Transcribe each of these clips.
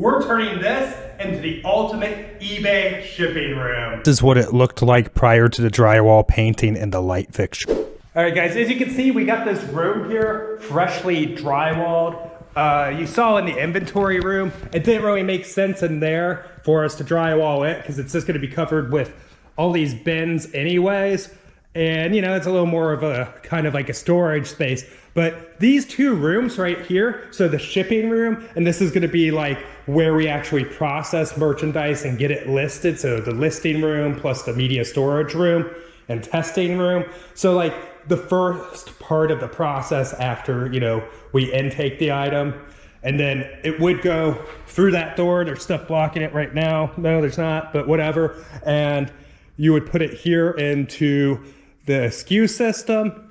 we're turning this into the ultimate eBay shipping room. This is what it looked like prior to the drywall painting and the light fixture. All right, guys, as you can see, we got this room here freshly drywalled. You saw in the inventory room, it didn't really make sense in there for us to drywall it because it's just going to be covered with all these bins anyways. And, you know, it's a little more of a kind of like a storage space. But these two rooms right here, so the shipping room, and this is going to be like where we actually process merchandise and get it listed. So the listing room plus the media storage room and testing room. So like the first part of the process after, you know, we intake the item, and then it would go through that door. There's stuff blocking it right now. No, there's not, but whatever. And you would put it here into the SKU system.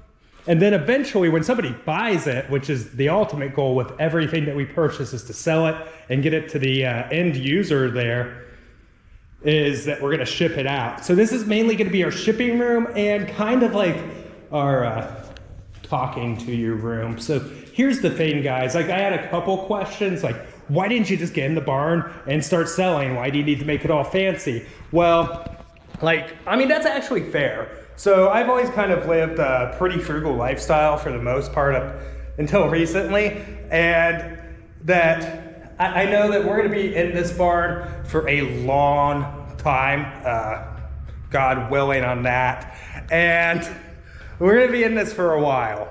And then eventually when somebody buys it, which is the ultimate goal with everything that we purchase, is to sell it and get it to the end user there, is that we're gonna ship it out. So this is mainly gonna be our shipping room and kind of like our talking to you room. So here's the thing, guys. Like I had a couple questions, like why didn't you just get in the barn and start selling? Why do you need to make it all fancy? Well, like, I mean, that's actually fair. So I've always kind of lived a pretty frugal lifestyle for the most part up until recently. And that I know that we're gonna be in this barn for a long time, God willing on that. And we're gonna be in this for a while.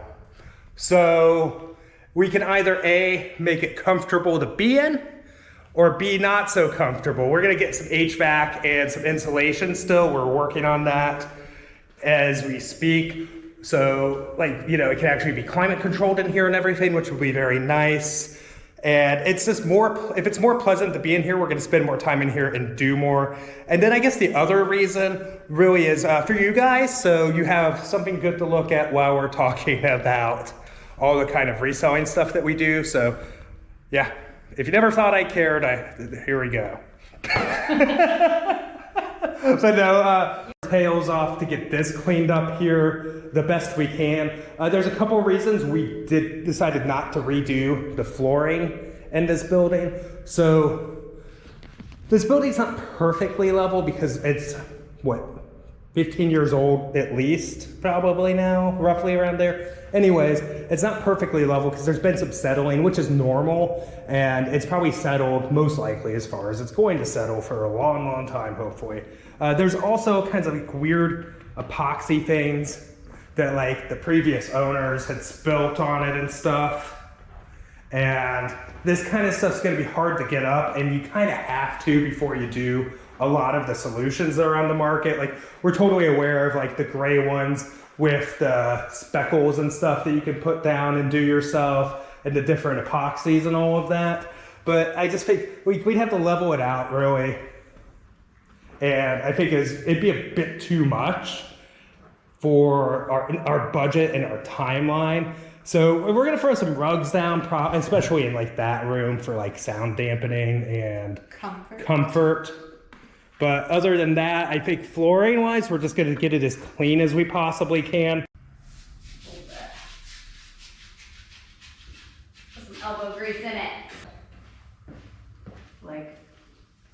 So we can either A, make it comfortable to be in, or B, not so comfortable. We're gonna get some HVAC and some insulation still. We're working on that as we speak. So like, you know, it can actually be climate controlled in here and everything, which will be very nice. And it's just more, if it's more pleasant to be in here, we're gonna spend more time in here and do more. And then I guess the other reason really is for you guys, so you have something good to look at while we're talking about all the kind of reselling stuff that we do. So yeah, if you never thought I cared, here we go. But no, tails off to get this cleaned up here the best we can. There's a couple of reasons we decided not to redo the flooring in this building. So this building's not perfectly level because it's, what, 15 years old at least, probably now, roughly around there. Anyways, it's not perfectly level because there's been some settling, which is normal, and it's probably settled most likely as far as it's going to settle for a long, long time, hopefully. There's also kinds of like weird epoxy things that like the previous owners had spilt on it and stuff. And this kind of stuff's gonna be hard to get up, and you kind of have to before you do a lot of the solutions that are on the market. Like we're totally aware of like the gray ones with the speckles and stuff that you can put down and do yourself, and the different epoxies and all of that. But I just think we'd have to level it out really. And I think it'd be a bit too much for our budget and our timeline. So we're gonna throw some rugs down, especially in like that room for like sound dampening and comfort. But other than that, I think flooring wise, we're just gonna get it as clean as we possibly can. Put some elbow grease in it.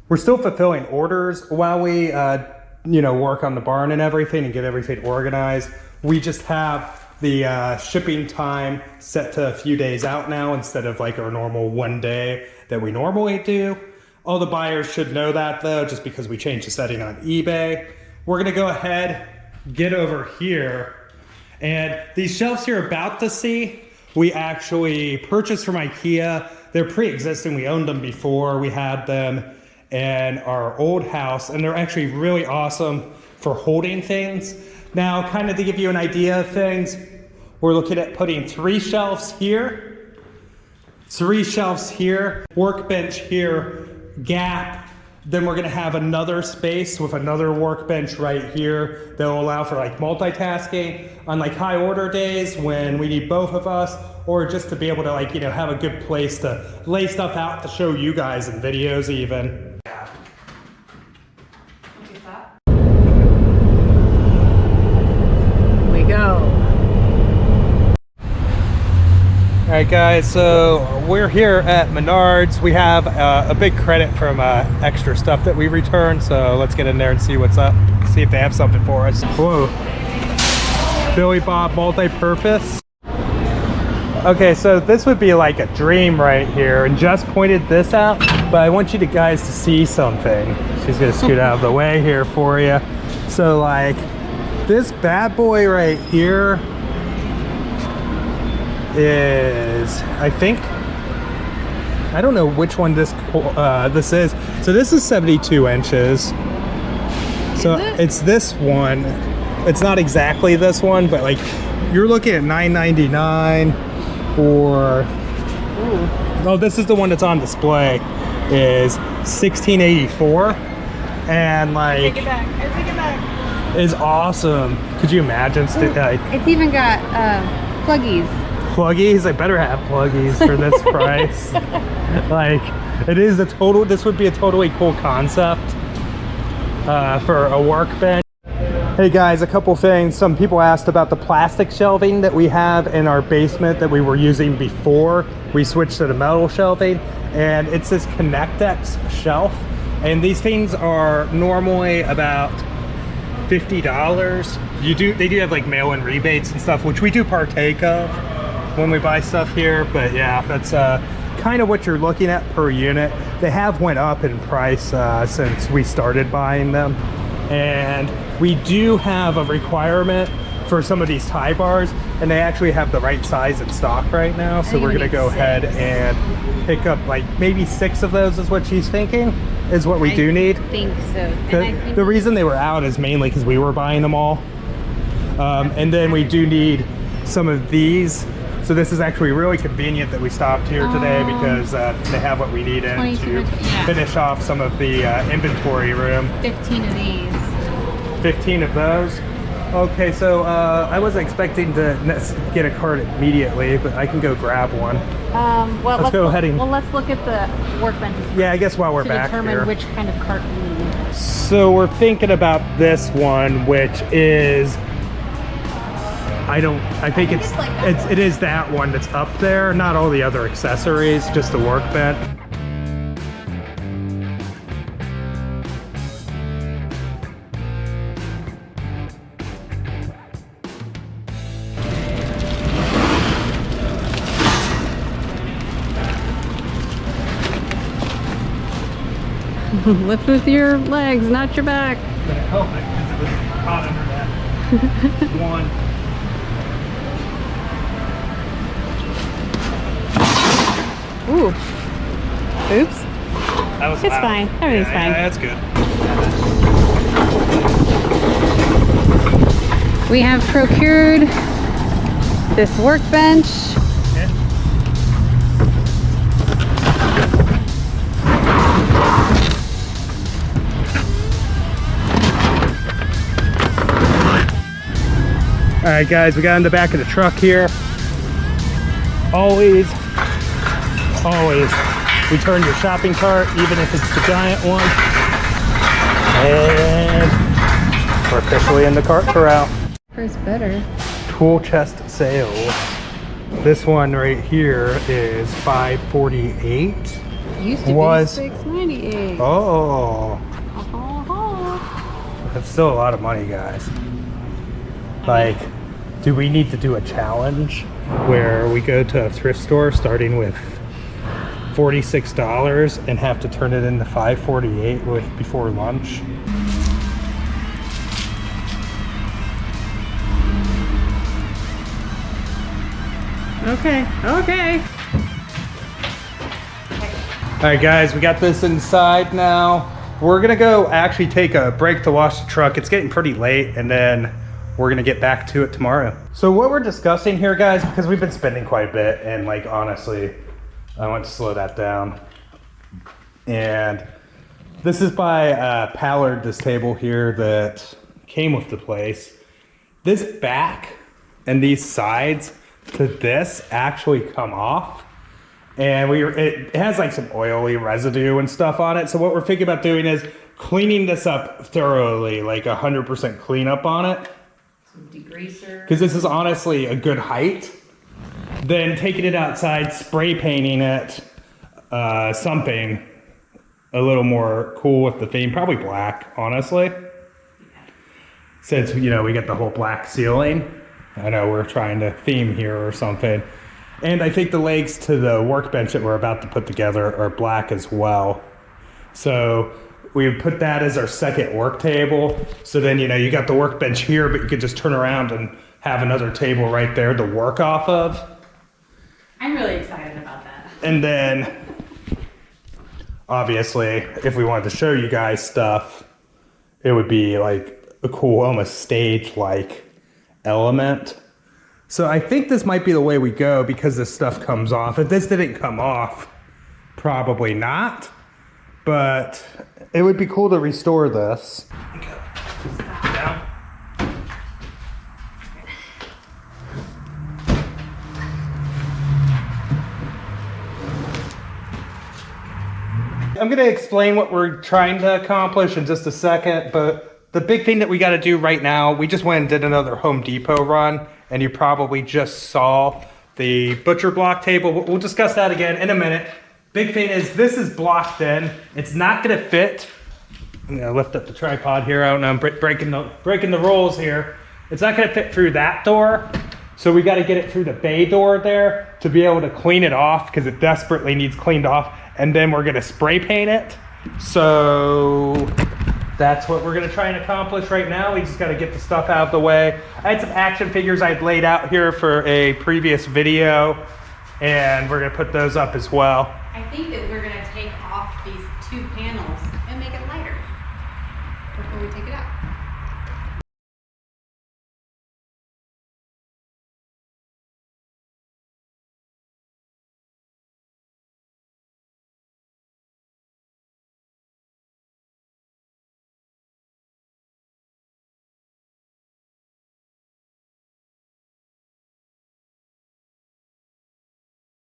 We're still fulfilling orders while we, you know, work on the barn and everything and get everything organized. We just have the shipping time set to a few days out now instead of like our normal 1 day that we normally do. All the buyers should know that though, just because we changed the setting on eBay. We're gonna go ahead, get over here, and these shelves you're about to see, we actually purchased from IKEA. They're pre-existing, we owned them before, we had them in our old house, and they're actually really awesome for holding things. Now, kind of to give you an idea of things, we're looking at putting 3 shelves here, 3 shelves here, workbench here, gap. Then we're gonna have another space with another workbench right here that will allow for like multitasking on like high order days when we need both of us, or just to be able to like, you know, have a good place to lay stuff out to show you guys in videos even. right, guys, so we're here at Menards. We have a big credit from extra stuff that we returned, so let's get in there and see what's up, see if they have something for us. Whoa, Billy Bob multi-purpose. Okay, so this would be like a dream right here, and Jess pointed this out, but I want you guys to see something. She's gonna scoot out of the way here for you. So like, this bad boy right here is, I think, I don't know which one this is. So this is 72 inches. So it's this one. It's not exactly this one, but like you're looking at $9.99 or, oh, this is the one that's on display, is $16.84, and like, I take it back. is awesome. Could you imagine? It's even got pluggies. Pluggies? I better have pluggies for this price. Like, it is a total, this would be a totally cool concept for a workbench. Hey guys, a couple things. Some people asked about the plastic shelving that we have in our basement that we were using before we switched to the metal shelving, and it's this ConnectX shelf, and these things are normally about $50. They do have like mail-in rebates and stuff, which we do partake of when we buy stuff here, but yeah, that's kind of what you're looking at per unit. They have went up in price since we started buying them, and we do have a requirement for some of these tie bars, and they actually have the right size in stock right now, so we're gonna go ahead and pick up like maybe 6 of those is what she's thinking is what we do need. I think so. And I think The reason they were out is mainly because we were buying them all. And then we do need some of these. So this is actually really convenient that we stopped here today because they have what we need in 22 to yeah. finish off some of the inventory room. 15 of these. 15 of those. Okay, so I wasn't expecting to get a cart immediately, but I can go grab one. Well, let's go ahead and... Well, let's look at the workbenches. Yeah, I guess while we're to back determine here. which kind of cart we need. So we're thinking about this one, which is, I think it is that one that's up there, not all the other accessories, just the workbench. Lift with your legs, not your back. The helmet, because it was caught under that one. Ooh. Oops. That was It's loud. fine. Everything's fine. Yeah, that's good. We have procured this workbench. All right, guys, we got in the back of the truck here. Always return your shopping cart, even if it's the giant one. And we're officially in the cart corral. First better. Tool chest sale. This one right here is $548. Used to Was- be $6.98. Oh, that's still a lot of money, guys. Like, do we need to do a challenge where we go to a thrift store starting with $46 and have to turn it into $548 before lunch? Okay. All right, guys, we got this inside now. We're gonna go actually take a break to wash the truck. It's getting pretty late, and then we're gonna get back to it tomorrow. So what we're discussing here, guys, because we've been spending quite a bit, and like, honestly, I want to slow that down. And this is by Pallard, this table here that came with the place. This back and these sides to this actually come off. And it has like some oily residue and stuff on it. So what we're thinking about doing is cleaning this up thoroughly, like 100% cleanup on it. Some degreaser. Because this is honestly a good height. then taking it outside, spray painting it, something a little more cool with the theme, probably black, honestly. Since, you know, we get the whole black ceiling. I know we're trying to theme here or something. And I think the legs to the workbench that we're about to put together are black as well. So we would put that as our second work table. So then, you know, you got the workbench here, but you could just turn around and have another table right there to work off of. I'm really excited about that. And then, obviously, if we wanted to show you guys stuff, it would be like a cool, almost stage-like element. So I think this might be the way we go because this stuff comes off. If this didn't come off, probably not. But it would be cool to restore this. Down. I'm going to explain what we're trying to accomplish in just a second, but the big thing that we got to do right now, we just went and did another Home Depot run, and you probably just saw the butcher block table. We'll discuss that again in a minute. Big thing is this is blocked in. It's not going to fit. I'm going to lift up the tripod here. I don't know, I'm breaking the rules here. It's not going to fit through that door. So we got to get it through the bay door there to be able to clean it off because it desperately needs cleaned off. And then we're going to spray paint it. So that's what we're going to try and accomplish right now. We just got to get the stuff out of the way. I had some action figures I had laid out here for a previous video, and we're going to put those up as well. I think that we're going to take off these two panels and make it lighter before we take it out.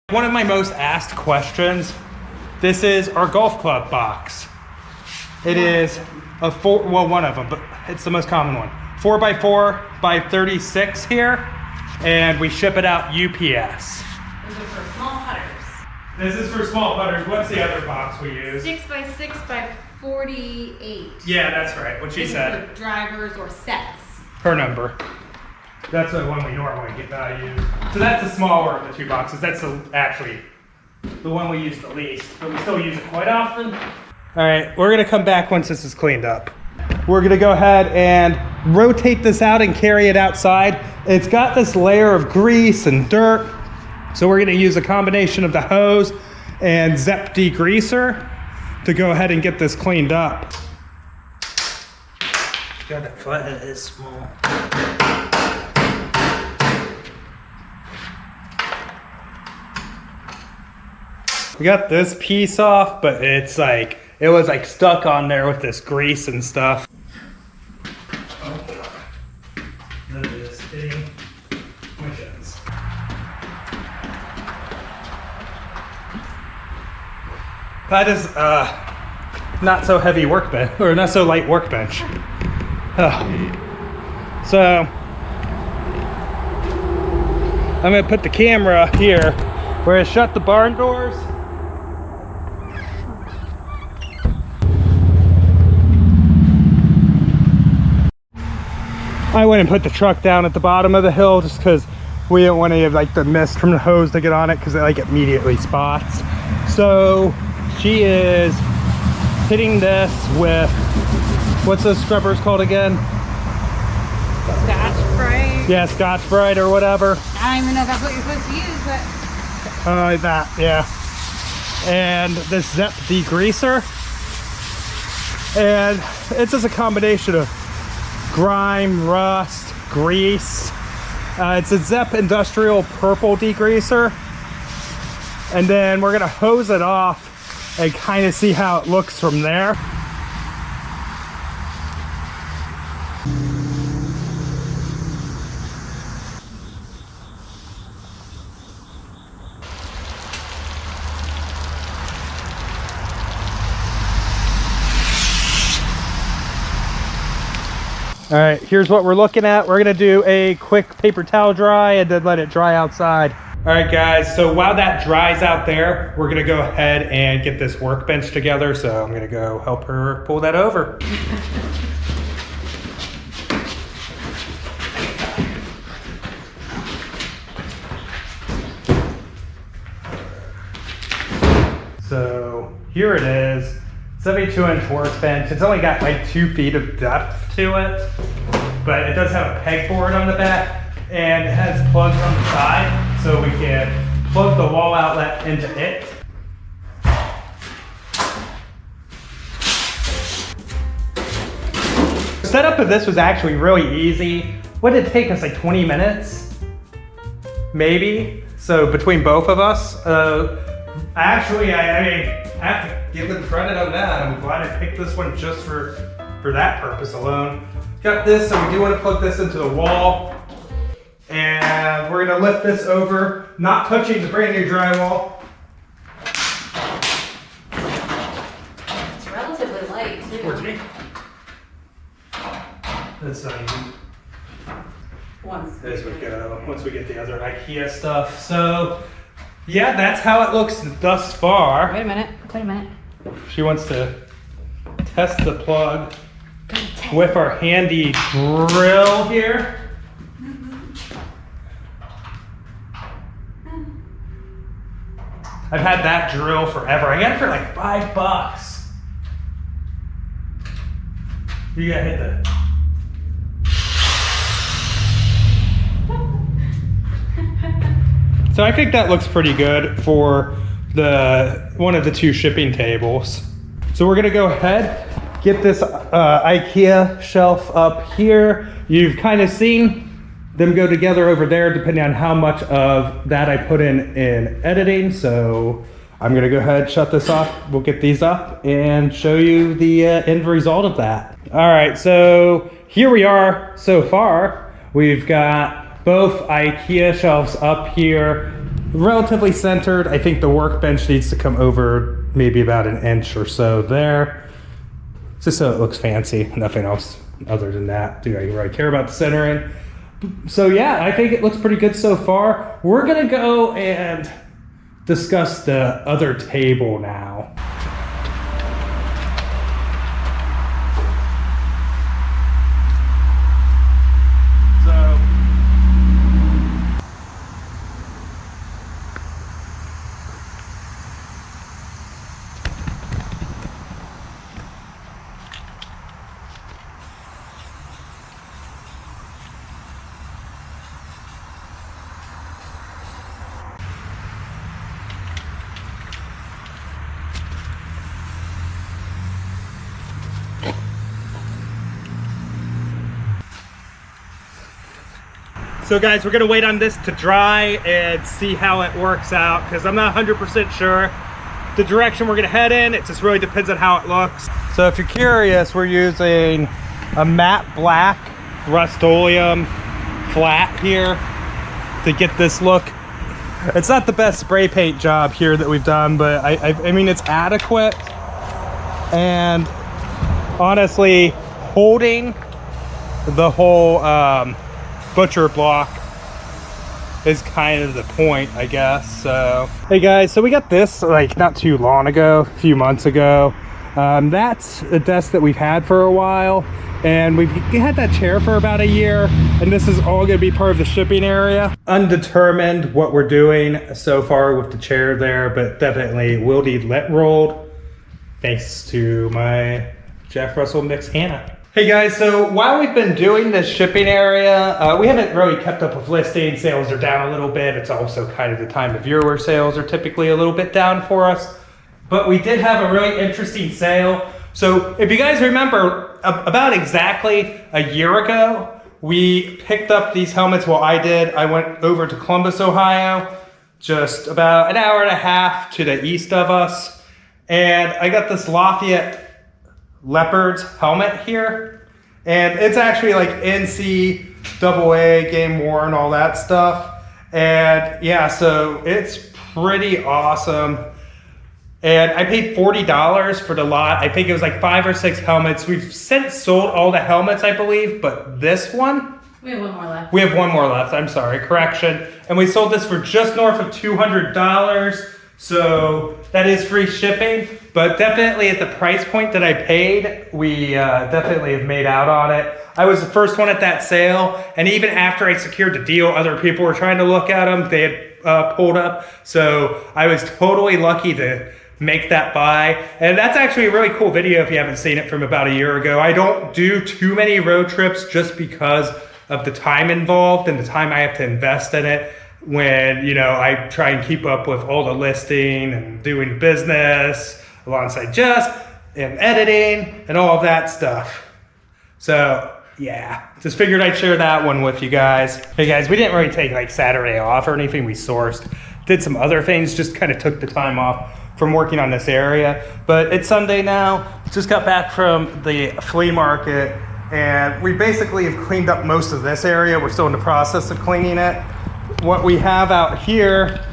One of my most asked questions, this is our golf club box. It is a one of them, but it's the most common one. 4x4 by 36 here, and we ship it out UPS. Those are for small putters. This is for small putters. What's the other box we use? 6x6 by 48. Yeah, that's right, what she This said. is for drivers or sets. Her number. That's the one we normally get valued. So that's the smaller of the two boxes. That's actually the one we use the least, but we still use it quite often. All right, we're gonna come back once this is cleaned up. We're gonna go ahead and rotate this out and carry it outside. It's got this layer of grease and dirt, so we're gonna use a combination of the hose and Zep degreaser to go ahead and get this cleaned up. God, that flathead is small. We got this piece off, but it's like, it was like stuck on there with this grease and stuff. Oh God. That is hitting my shins. That is not so heavy workbench, or not so light workbench. So I'm gonna put the camera here where I shut the barn doors. I went and put the truck down at the bottom of the hill just because we didn't want any of like the mist from the hose to get on it because it like immediately spots. So she is hitting this with, what's those scrubbers called again? Scotch Brite. Yeah, Scotch Brite or whatever. I don't even know if that's what you're supposed to use, but That, yeah. And this Zep degreaser. And it's just a combination of grime, rust, grease. It's a Zep industrial purple degreaser. And then we're gonna hose it off and kind of see how it looks from there. All right, here's what we're looking at. We're gonna do a quick paper towel dry and then let it dry outside. All right, guys, so while that dries out there, we're gonna go ahead and get this workbench together. So I'm gonna go help her pull that over. So here it is, 72-inch workbench. It's only got like 2 feet of depth to it, but it does have a pegboard on the back and it has plugs on the side. So we can plug the wall outlet into it. Setup of this was actually really easy. What did it take us, like 20 minutes? Maybe. So between both of us. Actually, I mean, I have to give them credit on that. I'm glad I picked this one just for that purpose alone. Got this, so we do want to plug this into the wall. And we're gonna lift this over, not touching the brand new drywall. It's relatively light too. Towards me. That's not even. As we go, once we get the other IKEA stuff. So, yeah, that's how it looks thus far. Wait a minute. She wants to test the plug with our handy drill here. I've had that drill forever. I got it for like $5. You gotta hit the. So I think that looks pretty good for one of the 2 shipping tables. So we're gonna go ahead, get this IKEA shelf up here. You've kind of seen them go together over there depending on how much of that I put in editing. So I'm gonna go ahead, shut this off. We'll get these up and show you the end result of that. All right, so here we are so far. We've got both IKEA shelves up here, relatively centered. I think the workbench needs to come over maybe about an inch or so there, just so it looks fancy. Nothing else other than that. Do I really care about the centering? So yeah, I think it looks pretty good so far. We're gonna go and discuss the other table now. So guys, we're gonna wait on this to dry and see how it works out, because I'm not 100% sure the direction we're gonna head in. It just really depends on how it looks. So if you're curious, we're using a matte black Rust-Oleum flat here to get this look. It's not the best spray paint job here that we've done, but I mean, it's adequate. And honestly, holding the whole butcher block is kind of the point, I guess. So hey guys, so we got this like not too long ago, a few months ago. That's a desk that we've had for a while, and we've had that chair for about a year, and this is all going to be part of the shipping area. Undetermined what we're doing so far with the chair there, but definitely will need lint rolled, thanks to my Jack Russell mix Hannah. Hey guys, so while we've been doing this shipping area, we haven't really kept up with listings. Sales are down a little bit. It's also kind of the time of year where sales are typically a little bit down for us. But we did have a really interesting sale. So if you guys remember, about exactly a year ago, we picked up these helmets. Well, I did. I went over to Columbus, Ohio, just about an hour and a half to the east of us. And I got this Lafayette Leopard's helmet here, and it's actually like NCAA game worn, all that stuff. And yeah, so it's pretty awesome. And I paid $40 for the lot. I think it was like 5 or 6 helmets. We've since sold all the helmets, I believe, but this one We have one more left. We have one more left, I'm sorry, correction. And we sold this for just north of $200. So that is free shipping, but definitely at the price point that I paid, we definitely have made out on it. I was the first one at that sale, and even after I secured the deal, other people were trying to look at them. They had pulled up, so I was totally lucky to make that buy. And that's actually a really cool video if you haven't seen it, from about a year ago. I don't do too many road trips just because of the time involved and the time I have to invest in it, when, you know, I try and keep up with all the listing and doing business alongside Jess and editing and all of that stuff. So yeah, just figured I'd share that one with you guys. Hey guys, we didn't really take like Saturday off or anything. We sourced, did some other things, just kind of took the time off from working on this area. But it's Sunday now, just got back from the flea market, and we basically have cleaned up most of this area. We're still in the process of cleaning it. What we have out here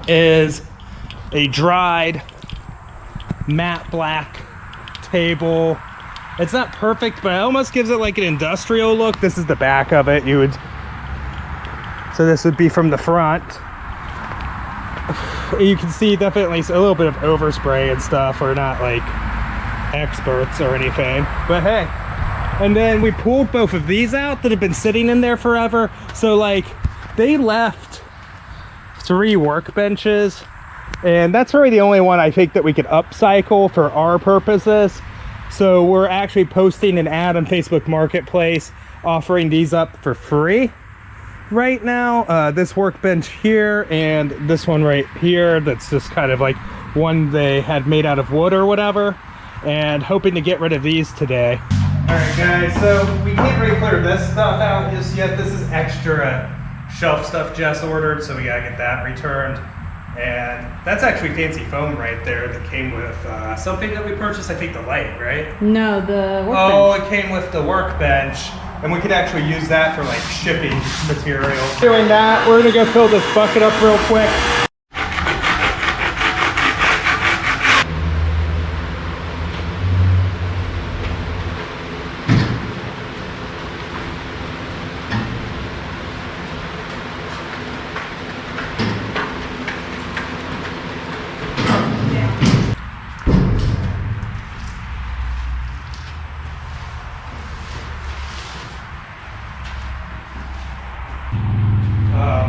is a dried matte black table. It's not perfect, but it almost gives it like an industrial look. This is the back of it. So this would be from the front. You can see definitely a little bit of overspray and stuff. We're not like experts or anything, but hey. And then we pulled both of these out that have been sitting in there forever. So like, they left 3 workbenches, and that's really the only one I think that we could upcycle for our purposes. So we're actually posting an ad on Facebook Marketplace offering these up for free right now. This workbench here and this one right here, that's just kind of like one they had made out of wood or whatever, and hoping to get rid of these today. All right guys, so we can't really clear this stuff out just yet. This is extra shelf stuff Jess ordered, so we gotta get that returned. And that's actually fancy foam right there that came with something that we purchased, I think the light, right? No, the workbench. Oh, it came with the workbench, and we could actually use that for like shipping material. Doing that, we're gonna go fill this bucket up real quick.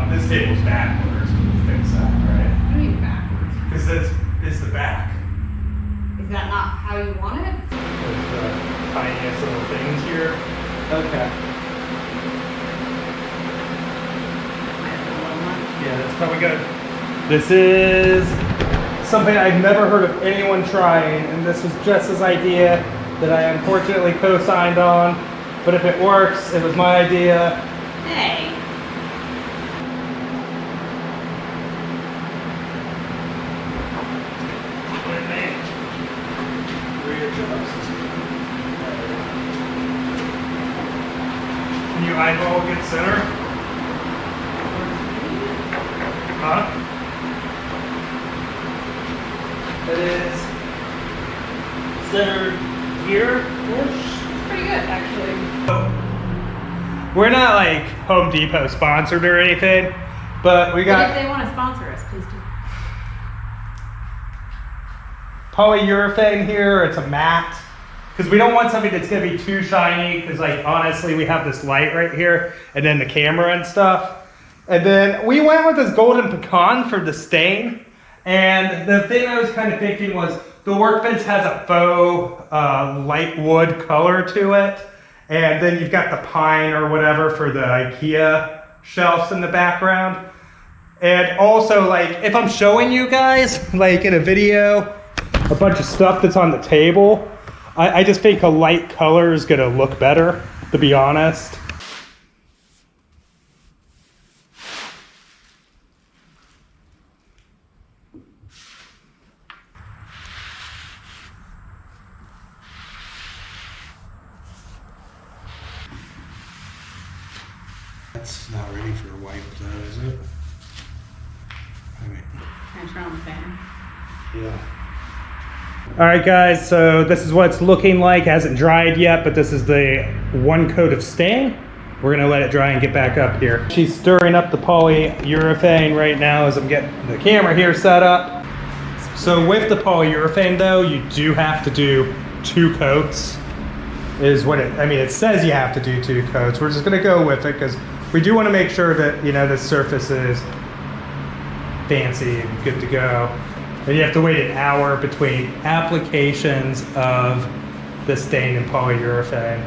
This table's backwards. We'll fix that, right? What do you mean backwards? Because this is the back. Is that not how you want it? With the tiniest little things here. Okay. Yeah, that's probably good. This is something I've never heard of anyone trying, and this was Jess's idea that I unfortunately co-signed on. But if it works, it was my idea. Hey. Can you eyeball good center? Huh? It is centered here-ish. Pretty good, actually. We're not like Home Depot sponsored or anything, but we But got if they want to sponsor us, please do. polyurethane here. It's a matte, because we don't want something that's going to be too shiny, because like honestly we have this light right here and then the camera and stuff. And then we went with this golden pecan for the stain. And the thing I was kind of thinking was the workbench has a faux light wood color to it. And then you've got the pine or whatever for the IKEA shelves in the background. And also, like, if I'm showing you guys, like in a video, a bunch of stuff that's on the table, I just think a light color is gonna look better, to be honest. That's not ready for a wipe though, is it? I mean, Can I turn on the fan? yeah. All right, guys, so this is what it's looking like. It hasn't dried yet, but this is the one coat of stain. We're gonna let it dry and get back up here. She's stirring up the polyurethane right now as I'm getting the camera here set up. So with the polyurethane though, you do have to do 2 coats. Is what it says you have to do 2 coats. We're just gonna go with it because we do wanna make sure that, the surface is fancy and good to go. And you have to wait an hour between applications of the stain and polyurethane.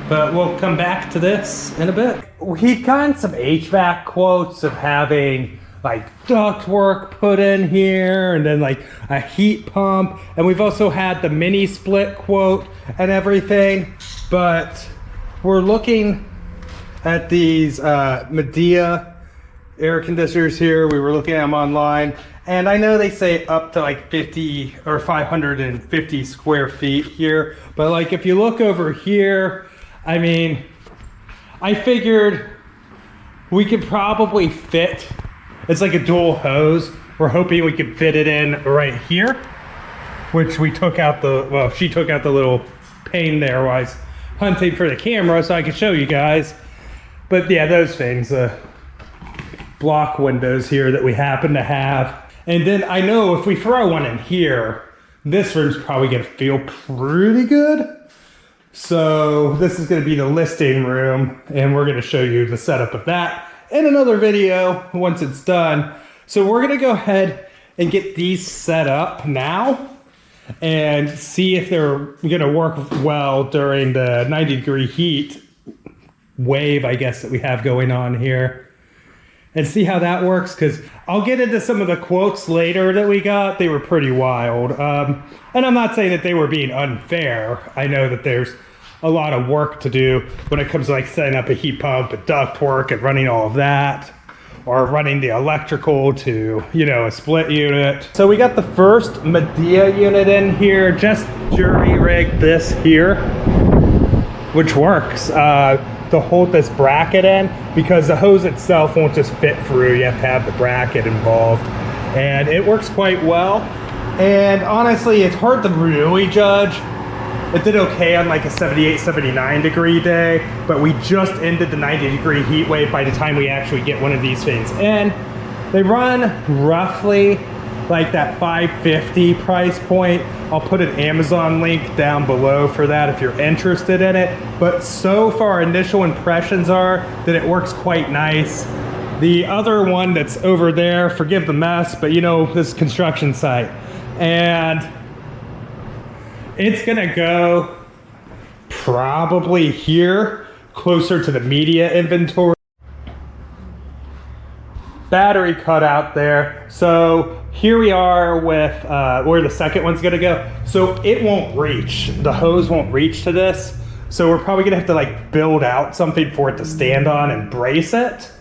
But we'll come back to this in a bit. We've gotten some HVAC quotes of having like ductwork put in here and then like a heat pump. And we've also had the mini split quote and everything. But we're looking at these Medea air conditioners here. We were looking at them online. And I know they say up to like 50 or 550 square feet here. But like if you look over here, I figured we could probably fit, it's like a dual hose. We're hoping we could fit it in right here, which we took out she took out the little pane there while I was hunting for the camera so I could show you guys. But yeah, those things, block windows here that we happen to have. And then I know if we throw one in here, this room's probably gonna feel pretty good. So this is gonna be the listing room and we're gonna show you the setup of that in another video once it's done. So we're gonna go ahead and get these set up now and see if they're gonna work well during the 90-degree heat wave, I guess, that we have going on here. And see how that works, because I'll get into some of the quotes later that we got. They were pretty wild. And I'm not saying that they were being unfair. I know that there's a lot of work to do when it comes to like setting up a heat pump and ductwork and running all of that, or running the electrical to, a split unit. So we got the first Medea unit in here, just jury rigged this here, which works. To hold this bracket in, because the hose itself won't just fit through. You have to have the bracket involved, and it works quite well. And honestly, it's hard to really judge. It did okay on like a 78, 79 degree day, but we just ended the 90-degree heat wave by the time we actually get one of these things in. They run roughly like that $550 price point. I'll put an Amazon link down below for that if you're interested in it. But so far, initial impressions are that it works quite nice. The other one that's over there, forgive the mess, but this construction site. And it's gonna go probably here, closer to the media inventory. Battery cutout there. So here we are with where the second one's gonna go. So it won't reach, the hose won't reach to this. So we're probably gonna have to like build out something for it to stand on and brace it.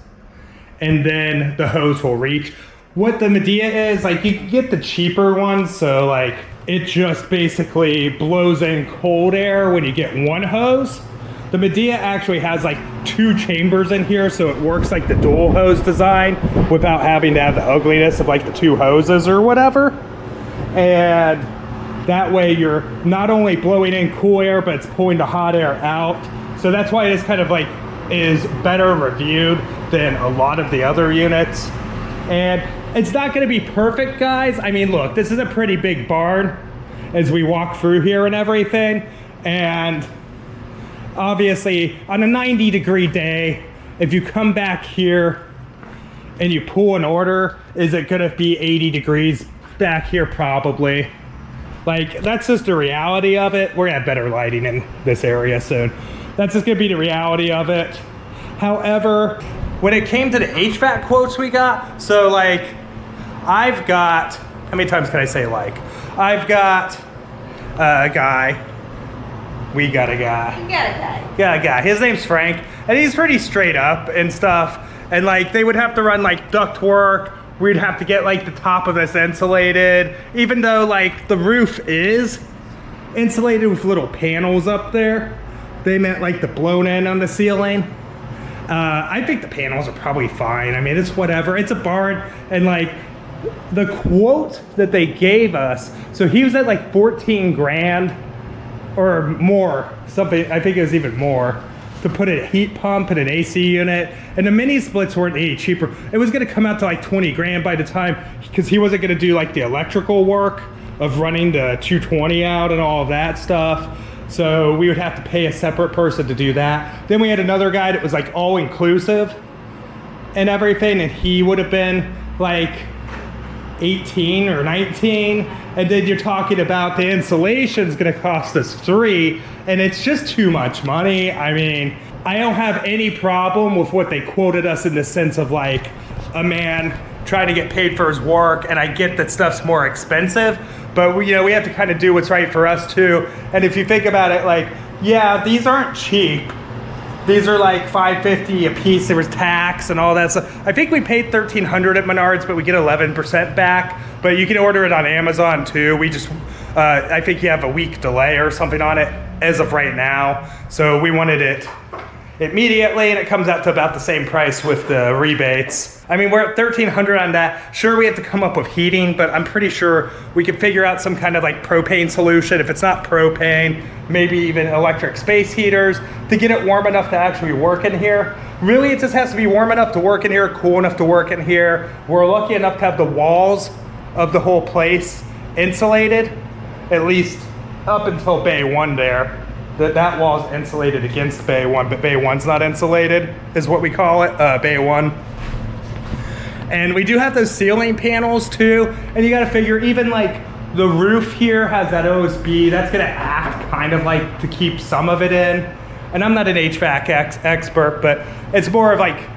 And then the hose will reach. What the Medea is, like you can get the cheaper ones. So like it just basically blows in cold air when you get one hose. The Medea actually has like 2 chambers in here, so it works like the dual hose design without having to have the ugliness of like the 2 hoses or whatever. And that way you're not only blowing in cool air, but it's pulling the hot air out. So that's why it's kind of like is better reviewed than a lot of the other units. And it's not gonna be perfect, guys. Look, this is a pretty big barn as we walk through here and everything. And obviously, on a 90-degree day, if you come back here and you pull an order, is it gonna be 80 degrees back here? Probably. Like, that's just the reality of it. We're gonna have better lighting in this area soon. That's just gonna be the reality of it. However, when it came to the HVAC quotes we got, so like, I've got, how many times can I say like? I've got a guy. We got a guy. You got a guy. Yeah, a guy. His name's Frank, and he's pretty straight up and stuff. And like, they would have to run like duct work. We'd have to get like the top of this insulated, even though like the roof is insulated with little panels up there. They meant like the blown in on the ceiling. I think the panels are probably fine. It's whatever. It's a barn, and like the quote that they gave us. So he was at like 14 grand. Or more, something, I think it was even more. to put a heat pump and an AC unit, and the mini splits weren't any cheaper. It was gonna come out to like 20 grand by the time, because he wasn't gonna do like the electrical work of running the 220 out and all of that stuff. So we would have to pay a separate person to do that. Then we had another guy that was like all inclusive and everything, and he would have been like 18 or 19. And then you're talking about the installation's gonna cost us $3, and it's just too much money. I mean, I don't have any problem with what they quoted us in the sense of like a man trying to get paid for his work, and I get that stuff's more expensive, but we have to kind of do what's right for us too. And if you think about it, like, yeah, these aren't cheap. These are like $5.50 a piece. There was tax and all that stuff. I think we paid $1,300 at Menards, but we get 11% back. But you can order it on Amazon too. We just, I think you have a week delay or something on it as of right now. So we wanted it immediately, and it comes out to about the same price with the rebates. I mean, we're at $1,300 on that. Sure, we have to come up with heating, but I'm pretty sure we can figure out some kind of like propane solution. If it's not propane, maybe even electric space heaters to get it warm enough to actually work in here. Really, it just has to be warm enough to work in here, cool enough to work in here. We're lucky enough to have the walls of the whole place insulated, at least up until Bay 1 there. That wall's insulated against Bay 1, but Bay 1's not insulated, is what we call it, Bay 1. And we do have those ceiling panels too, and you gotta figure even like the roof here has that OSB, that's gonna act kind of like to keep some of it in. And I'm not an HVAC expert, but it's more of like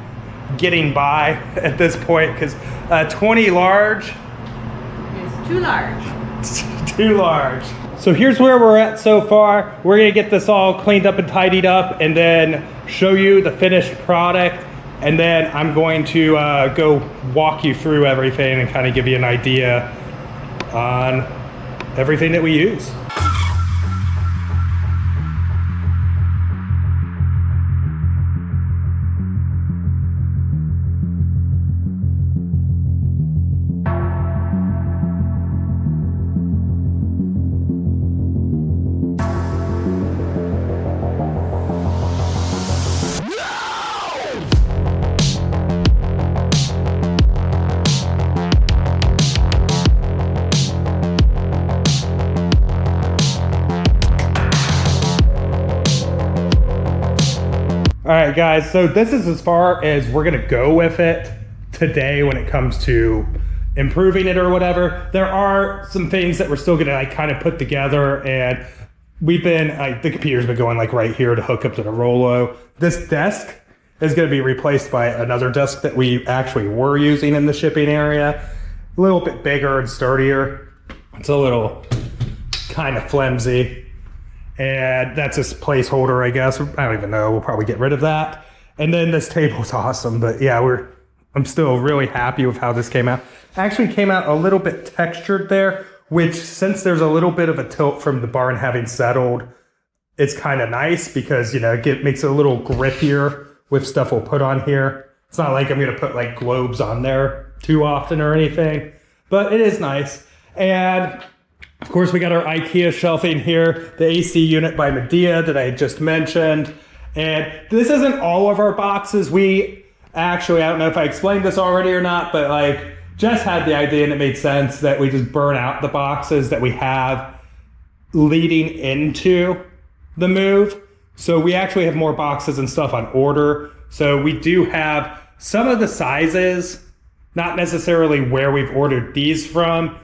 getting by at this point, because 20 large. It's too large. Too large. So here's where we're at so far. We're gonna get this all cleaned up and tidied up and then show you the finished product. And then I'm going to go walk you through everything and kind of give you an idea on everything that we use. All right, guys, so this is as far as we're gonna go with it today when it comes to improving it or whatever. There are some things that we're still gonna like kind of put together, and we've been, the computer's been going like right here to hook up to the Rollo. This desk is gonna be replaced by another desk that we actually were using in the shipping area. A little bit bigger and sturdier. It's a little kind of flimsy. And that's this placeholder, I guess. I don't even know. We'll probably get rid of that. And then this table's awesome. But yeah, I'm still really happy with how this came out. Actually came out a little bit textured there, which since there's a little bit of a tilt from the barn having settled, it's kind of nice because, you know, it makes it a little grippier with stuff we'll put on here. It's not like I'm going to put like globes on there too often or anything, but it is nice. And of course, we got our IKEA shelving here, the AC unit by Medea that I just mentioned. And this isn't all of our boxes. We actually, I don't know if I explained this already or not, but like Jess had the idea and it made sense that we just burn out the boxes that we have leading into the move. So we actually have more boxes and stuff on order. So we do have some of the sizes, not necessarily where we've ordered these from,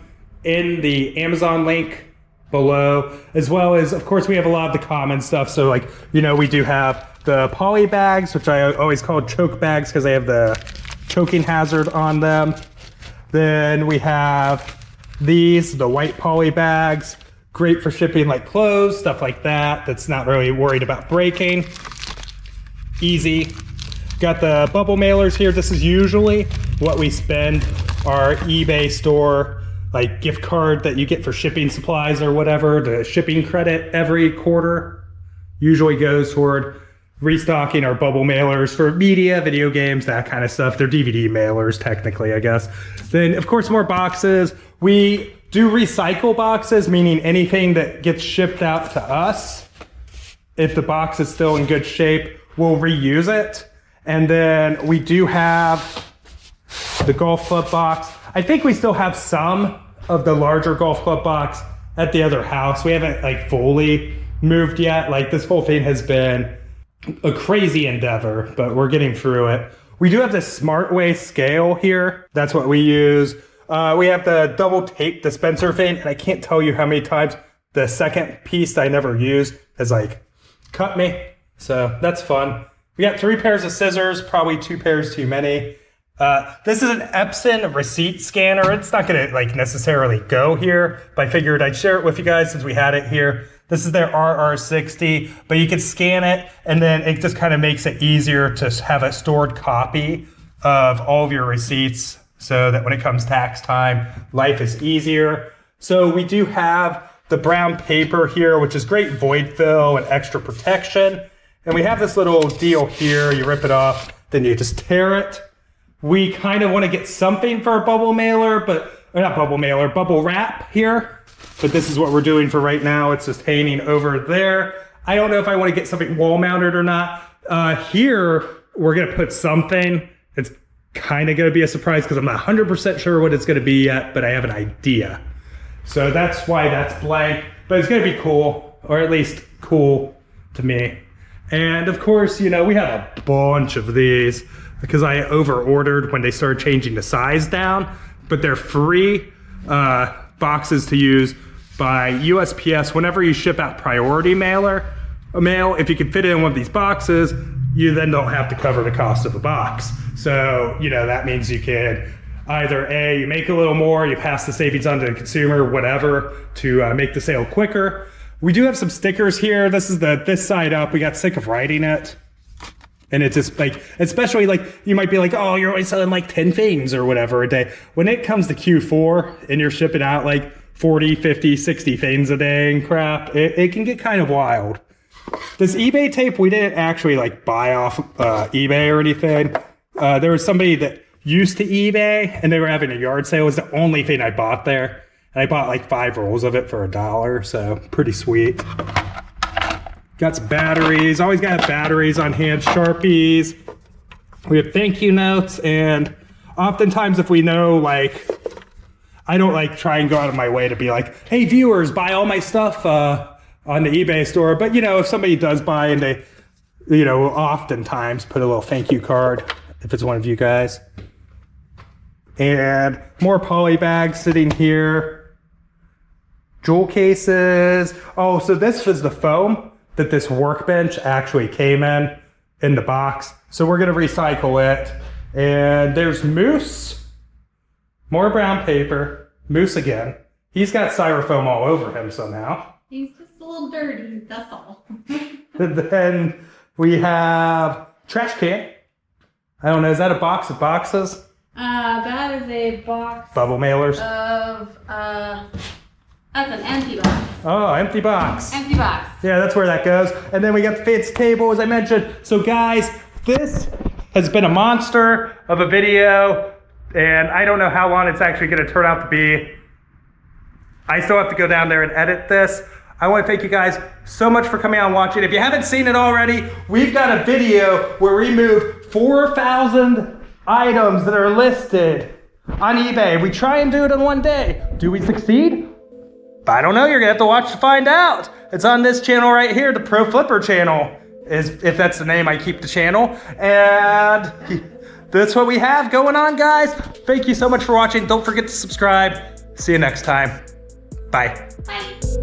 in the Amazon link below, as well as, of course, we have a lot of the common stuff. So like, you know, we do have the poly bags, which I always call choke bags because they have the choking hazard on them. Then we have these, the white poly bags, great for shipping like clothes, stuff like that. That's not really worried about breaking. Easy. Got the bubble mailers here. This is usually what we spend our eBay store like gift card that you get for shipping supplies or whatever. The shipping credit every quarter usually goes toward restocking our bubble mailers for media, video games, that kind of stuff. They're DVD mailers technically, I guess. Then of course more boxes. We do recycle boxes, meaning anything that gets shipped out to us, if the box is still in good shape, we'll reuse it. And then we do have the golf club box. I think we still have some of the larger golf club box at the other house. We haven't like fully moved yet. Like this whole thing has been a crazy endeavor, but we're getting through it. We do have the SmartWay scale here. That's what we use. We have the double tape dispenser thing, and I can't tell you how many times the second piece that I never used has like cut me. So that's fun. We got 3 pairs of scissors, probably 2 pairs too many. This is an Epson receipt scanner. It's not gonna like necessarily go here, but I figured I'd share it with you guys since we had it here. This is their RR60, but you can scan it and then it just kind of makes it easier to have a stored copy of all of your receipts so that when it comes tax time, life is easier. So we do have the brown paper here, which is great void fill and extra protection. And we have this little deal here. You rip it off, then you just tear it. We kind of want to get something for a bubble mailer, or not bubble mailer, bubble wrap here. But this is what we're doing for right now. It's just hanging over there. I don't know if I want to get something wall mounted or not. Here, we're going to put something. It's kind of going to be a surprise because I'm not 100% sure what it's going to be yet, but I have an idea. So that's why that's blank, but it's going to be cool, or at least cool to me. And of course, you know, we have a bunch of these because I over-ordered when they started changing the size down, but they're free boxes to use by USPS. Whenever you ship out priority mail, if you can fit it in one of these boxes, you then don't have to cover the cost of a box. So, you know, that means you can either A, you make a little more, you pass the savings on to the consumer, whatever, to make the sale quicker. We do have some stickers here. This is this side up. We got sick of writing it. And it's just like, especially like, you might be like, oh, you're only selling like 10 things or whatever a day. When it comes to Q4 and you're shipping out like 40, 50, 60 things a day and crap, it can get kind of wild. This eBay tape, we didn't actually like buy off eBay or anything. There was somebody that used to eBay and they were having a yard sale. It was the only thing I bought there. And I bought like 5 rolls of it for $1, so pretty sweet. Got some batteries, always got batteries on hand, Sharpies. We have thank you notes, and oftentimes if we know, like, I don't like try and go out of my way to be like, hey viewers, buy all my stuff on the eBay store. But you know, if somebody does buy and they, you know, oftentimes put a little thank you card if it's one of you guys. And more poly bags sitting here. Jewel cases. Oh, so this was the foam that this workbench actually came in the box. So we're gonna recycle it. And there's Moose, more brown paper, Moose again. He's got styrofoam all over him somehow. He's just a little dirty, that's all. And then we have trash can. I don't know, is that a box of boxes? That is a box Bubble mailers. of, that's an empty box. Oh, empty box. Empty box. Yeah, that's where that goes. And then we got the fancy table, as I mentioned. So guys, this has been a monster of a video, and I don't know how long it's actually gonna turn out to be. I still have to go down there and edit this. I wanna thank you guys so much for coming out and watching. If you haven't seen it already, we've got a video where we move 4,000 items that are listed on eBay. We try and do it in one day. Do we succeed? I don't know, you're gonna have to watch to find out. It's on this channel right here, the Pro Flipper channel, if that's the name I keep the channel. And that's what we have going on, guys. Thank you so much for watching. Don't forget to subscribe. See you next time. Bye. Bye.